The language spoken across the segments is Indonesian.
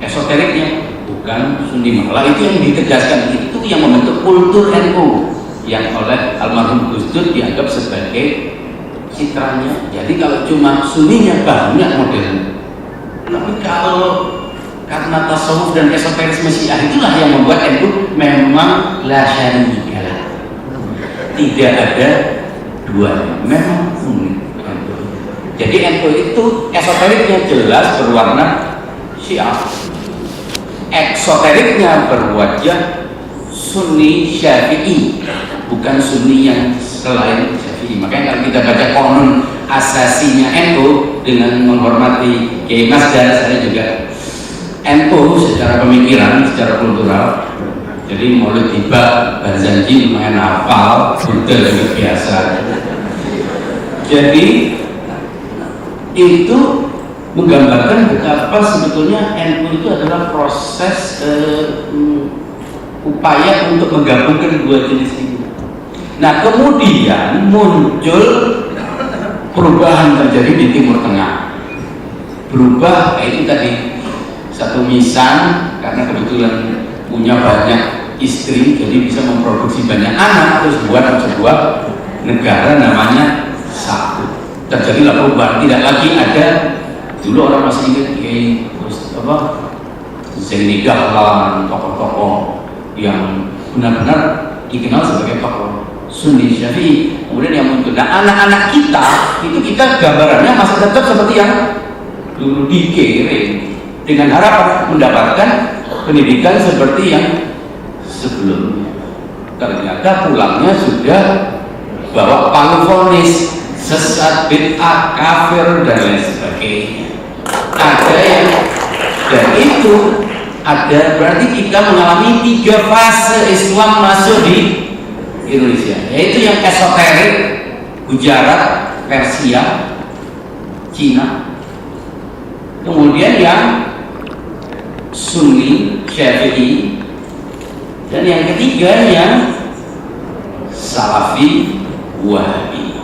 esoteriknya, bukan Sunni. Malah itu yang ditegaskan, itu yang membentuk kultur NU yang oleh almarhum Gus Dur dianggap sebagai citranya. Jadi kalau cuma Sunninya banyak modern, tapi kalau karena tasawuf dan esoterisme Syiah itulah yang membuat NU memang la syarika, tidak ada dua, memang unik. Jadi NU itu esoteriknya jelas berwarna Syiah, eksoteriknya berwajah Sunni Syafi'i, bukan Sunni yang selain Syafi'i. Makanya kalau kita baca konon asasinya NU dengan menghormati Kiai Masdar, saya juga NU secara pemikiran, secara kultural. Jadi Maulid Tiba, Barzanji lumayan hafal, Buddha juga biasa. Jadi itu menggambarkan betapa sebetulnya NU itu adalah proses upaya untuk menggabungkan dua jenis ini. Nah kemudian muncul perubahan terjadi di Timur Tengah. Berubah itu tadi satu misan, karena kebetulan punya banyak istri, jadi bisa memproduksi banyak anak, terus buat sebuah negara namanya satu. Terjadilah perubahan, tidak lagi ada, dulu orang masih ingat Zaini Dahlan, tokoh-tokoh yang benar-benar dikenal sebagai tokoh Sunni Syafi'i. Kemudian yang muncul, nah anak-anak kita itu kita gambarannya masih tetap seperti yang dulu dikirim, dengan harapan mendapatkan pendidikan seperti yang sebelumnya. Ternyata pulangnya sudah bawa palifonis, sesat, bid'ah, kafir dan lain sebagainya. Ada yang, dan itu ada, berarti kita mengalami 3 fase Islam masuk di Indonesia, yaitu yang esoterik, Gujarat, Persia, Cina. Kemudian yang Sunni, Syafi'i, dan yang ketiga yang Salafi, Wahabi.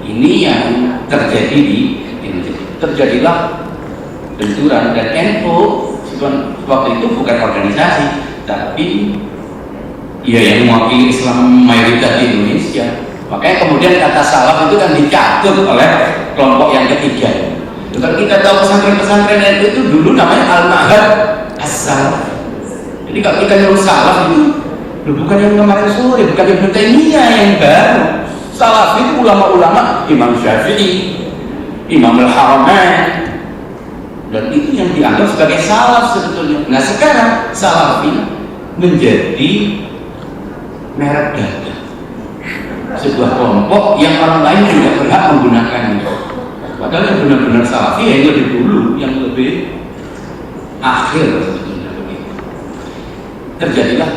Ini yang terjadi di Indonesia. Terjadilah benturan, dan NU waktu itu bukan organisasi, tapi ya yang mewakili Islam mayoritas di Indonesia. Makanya kemudian kata salaf itu kan dicatut oleh kelompok yang ketiga. Kalau kita tahu pesantren-pesantren NU itu dulu namanya Al-Ma'had As-Salaf. Jadi kalau kita nyuruh salaf itu bukan yang kemarin sore, bukan Ibnu Taimiyah yang baru. Salaf itu ulama-ulama Imam Syafi'i, Imam Al-Haramain, dan itu yang dianggap sebagai salaf sebetulnya. Nah sekarang Salafi menjadi merek dagang, sebuah kelompok yang orang lain tidak berhak menggunakannya. Padahal yang benar-benar Salafi yang lebih dulu, yang lebih akhir sebetulnya begitu. Terjadilah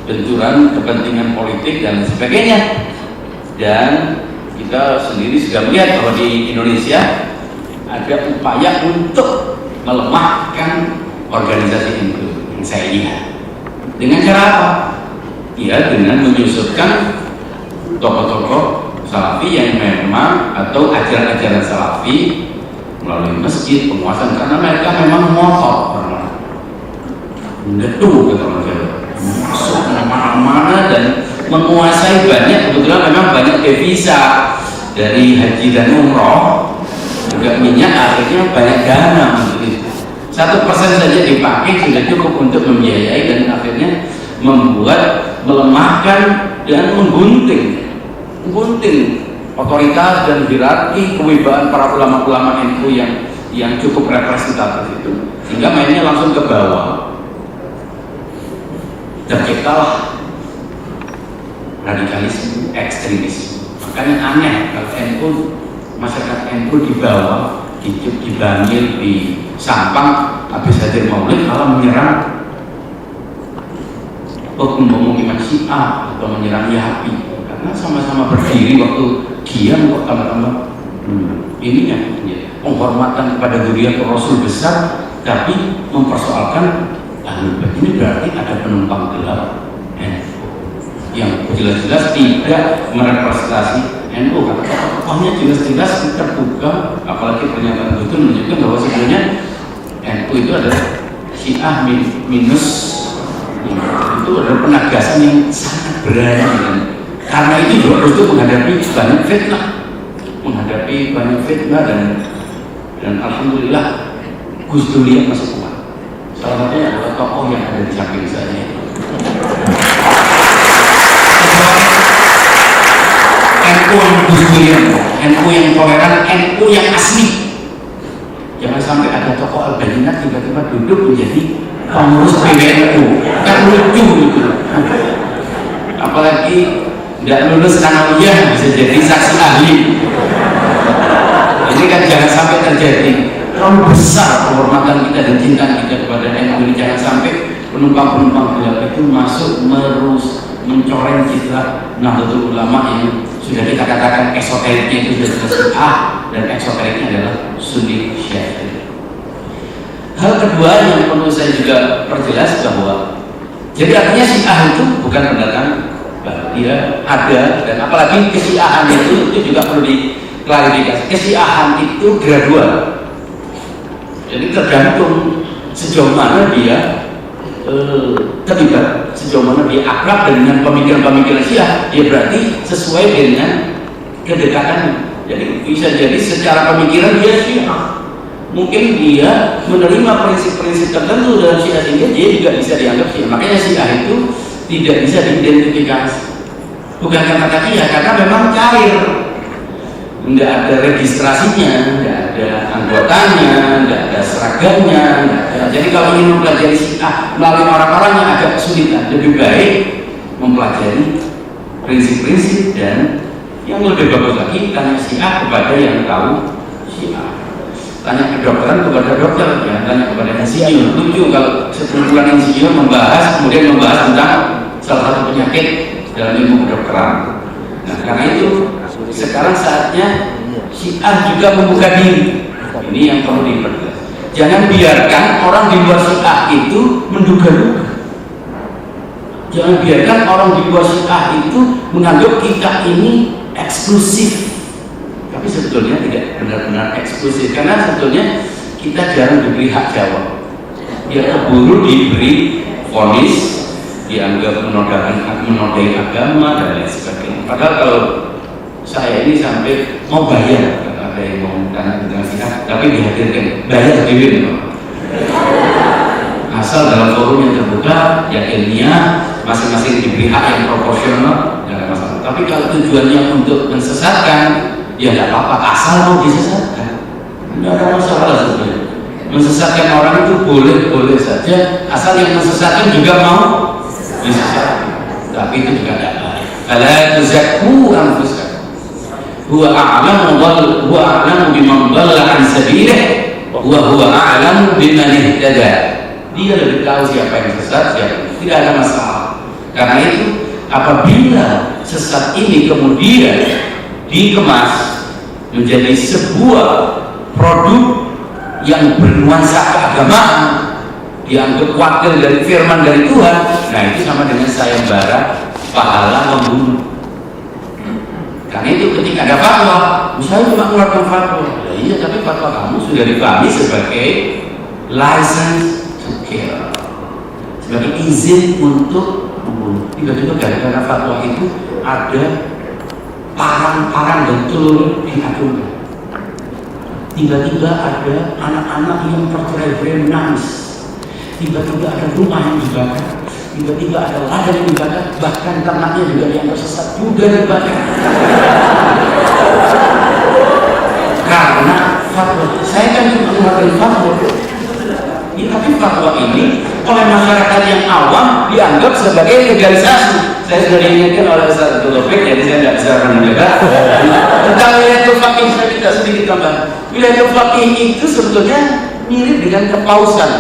benturan kepentingan politik dan sebagainya. Dan kita sendiri sudah melihat bahwa di Indonesia ada upaya untuk melemahkan organisasi NU yang saya lihat. Dengan cara apa? Ya dengan menyusupkan tokoh-tokoh Salafi yang memang, atau ajaran-ajaran Salafi melalui masjid, penguasaan, karena mereka memang ngotot, mengeduh kata orang Jawa, masuk kemana-mana dan menguasai banyak. Kebetulan memang banyak devisa dari haji dan umroh, juga minyak, akhirnya banyak dana untuk itu. 1% saja dipakai sudah cukup untuk membiayai, dan akhirnya membuat, melemahkan dan menggunting otoritas dan hierarki kewibawaan para ulama-ulama NU yang cukup representatif itu, sehingga mainnya langsung ke bawah. Terciptalah radikalisme, ekstremisme. Makanya aneh kalau NU, masyarakat NU di bawah, di Bangil, di Sampang, habis hadir Maulid malah menyerang pemukiman Syiah atau menyerang Yapi, karena sama-sama berdiri waktu diam kok tambah-tambah ininya penghormatan kepada zuriat Rasul besar, tapi mempersoalkan ini berarti ada penumpang gelap yang jelas-jelas tidak merepresentasi NU. Kata-katanya jelas-jelas terbuka, apalagi pernyataan itu menunjukkan bahwa sebenarnya itu adalah Syiah minus itu adalah penegasan yang sangat berani. Karena itu juga Gus Dur menghadapi banyak fitnah dan alhamdulillah Gus Dur masih kuat. Salah satunya adalah tokoh yang ada di samping saya. NU Gus Dur, NU yang toleran, NU yang asli. Jangan sampai ada tokoh Al-Bayyinah tiba-tiba duduk menjadi pengurus PBNU, kan lucu gitu. Apalagi tidak lulus sanawiyah bisa jadi saksi ahli. Ini kan jangan sampai terjadi. Terlalu besar penghormatan kita dan cinta kita kepada NU ini. Jangan sampai penumpang-penumpang gelap itu masuk mencoreng citra Nahdlatul Ulama yang sudah kita katakan esoteriknya itu sudah Syiah dan eksoteriknya adalah Sunni Syiah. Hal kedua yang perlu saya juga perjelas bahwa jadi artinya Syiah itu bukan pendatang, dia ada, dan apalagi kesyiahan itu juga perlu diklarifikasi. Kesyiahan itu gradual, jadi tergantung sejauh mana dia terlibat, sejauh mana dia akrab dengan pemikiran-pemikiran Syiah, dia berarti sesuai dengan kedekatannya. Jadi bisa jadi secara pemikiran dia Syiah, mungkin dia menerima prinsip-prinsip tertentu dalam Syiah sehingga dia juga bisa dianggap Syiah. Makanya Syiah itu tidak bisa diidentifikasi, bukan karena Syiah, karena memang cair, nggak ada registrasinya, nggak ada anggotanya, nggak ada seragamnya, nggak ada. Jadi kalau ingin mempelajari Syiah melalui orang-orang yang agak kesulitan, lebih baik mempelajari prinsip-prinsip, dan yang lebih bagus lagi tanya Syiah kepada yang tahu Syiah. Tanya kedokteran kepada dokter, ya, tanya kepada insinyur. Lucu kalau sekumpulan insinyur kemudian membahas tentang salah satu penyakit dalam ilmu kedokteran. Nah, karena itu sekarang saatnya Syiah juga membuka diri. Ini yang perlu diperjelas. Jangan biarkan orang di luar Syiah itu menduga-duga. Jangan biarkan orang di luar Syiah itu menganggap kita ini eksklusif. Tapi sebetulnya tidak benar-benar eksklusif, karena sebetulnya kita jarang diberi hak jawab. Dia keburu diberi vonis, dianggap menodai agama dan lain sebagainya. Padahal kalau saya ini sampai mau bayar, ada yang mau tanya tentang Syiah, tapi dihadirkan bayar sendiri, asal dalam forum yang terbuka, yang ilmiah, masing-masing diberi hak yang proporsional, tidak masalah. Tapi kalau tujuannya untuk mensesatkan, ya tidak apa-apa, asal mau disesatkan, tidak ada masalah sebenarnya. Mensesatkan orang itu boleh-boleh saja, asal yang mensesatkan juga mau disesatkan. Tapi itu juga tidak baik. Ala tuzakku anfusakum, huwa a'lamu biman dhalla an sabilih wa huwa a'lamu biman ihtada. Dia lebih tahu siapa yang sesat, tidak ada masalah. Karena itu apabila sesat ini kemudian dikemas menjadi sebuah produk yang bernuansa keagamaan, dianggap wakil dari firman dari Tuhan, nah itu sama dengan sayembara pahala membunuh. Karena itu ketika ada fatwa, misalnya cuma mengeluarkan fatwa, ya iya, tapi fatwa kamu sudah dipahami sebagai license to kill, sebagai izin untuk membunuh. Tiba-tiba gara-gara fatwa itu ada parang-parang dan telur diacungkan. Tiba-tiba ada anak-anak yang tercerai-berai menangis. Tiba-tiba ada rumah yang dibakar. Tiba-tiba ada ladang yang dibakar. Bahkan ternaknya juga yang tersesat juga dibakar. Karena fatwa, saya kan cuma mengeluarkan fatwa. Ya, tapi fatwa ini oleh masyarakat yang awam dianggap sebagai legalisasi. Saya sudah diingatkan oleh Ustaz Abdul Taufik, jadi saya tidak bisa menjaga. Tentang wilayatul faqih saya tidak sedikit tambah. Wilayatul faqih itu sebetulnya mirip dengan kepausan.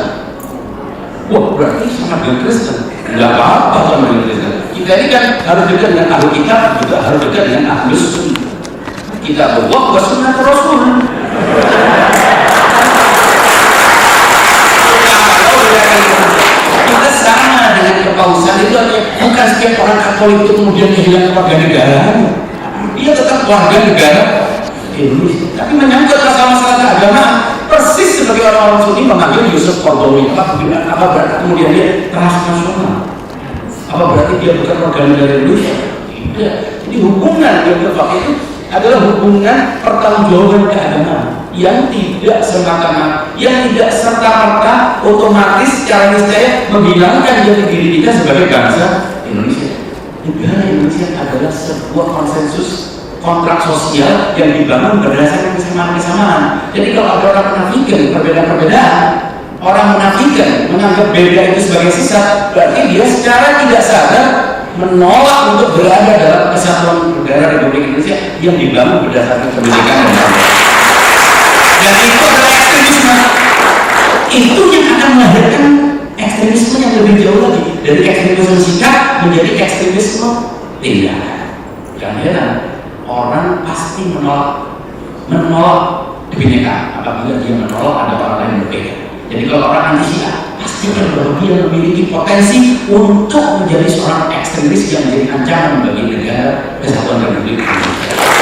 Wah, berarti sama dengan Kristen. Enggak apa-apa sama dengan Kristen. Kita ini kan harus dekat dengan ahli kitab, juga harus dekat dengan ahli sunnah. Kita bawa sunnah Rasul. Kita sama dengan kepausan itu artinya bukan setiap orang Katolik itu kemudian kehilangan warga negara. Dia tetap warga negara Indonesia, tapi menyangkut masalah-masalah keagamaan persis sebagai orang-orang Sunni Saudi memanggil Yusuf Qaradawi, apa berarti kemudian dia transnasional? Apa berarti dia bukan warga negara Indonesia? Tidak. Jadi hubungan yang berfak itu adalah hubungan pertanggungjawaban keagamaan yang tidak semata-mata, yang tidak serta-merta otomatis secara niscaya menghilangkan jati diri kita sebagai bangsa Indonesia. Negara Indonesia adalah sebuah konsensus kontrak sosial yang dibangun berdasarkan kesamaan-kesamaan. Jadi kalau ada orang menafikan perbedaan-perbedaan, orang menafikan menganggap beda itu sebagai sesat, berarti dia secara tidak sadar menolak untuk berada dalam kesatuan negara Republik Indonesia yang dibangun berdasarkan kebinekaan dan kerukunan. Dan itu adalah ekstremisme. Itu yang akan melahirkan ekstremisme yang lebih jauh lagi, dari ekstremisme sikap menjadi ekstremisme tindakan. Jangan heran, orang pasti menolak kebinekaan apabila dia menolak ada orang lain berbeda. Jadi kalau orang anti Syiah pastikan bahwa dia memiliki potensi untuk menjadi seorang ekstremis yang menjadi ancaman bagi negara kesatuan Republik Indonesia.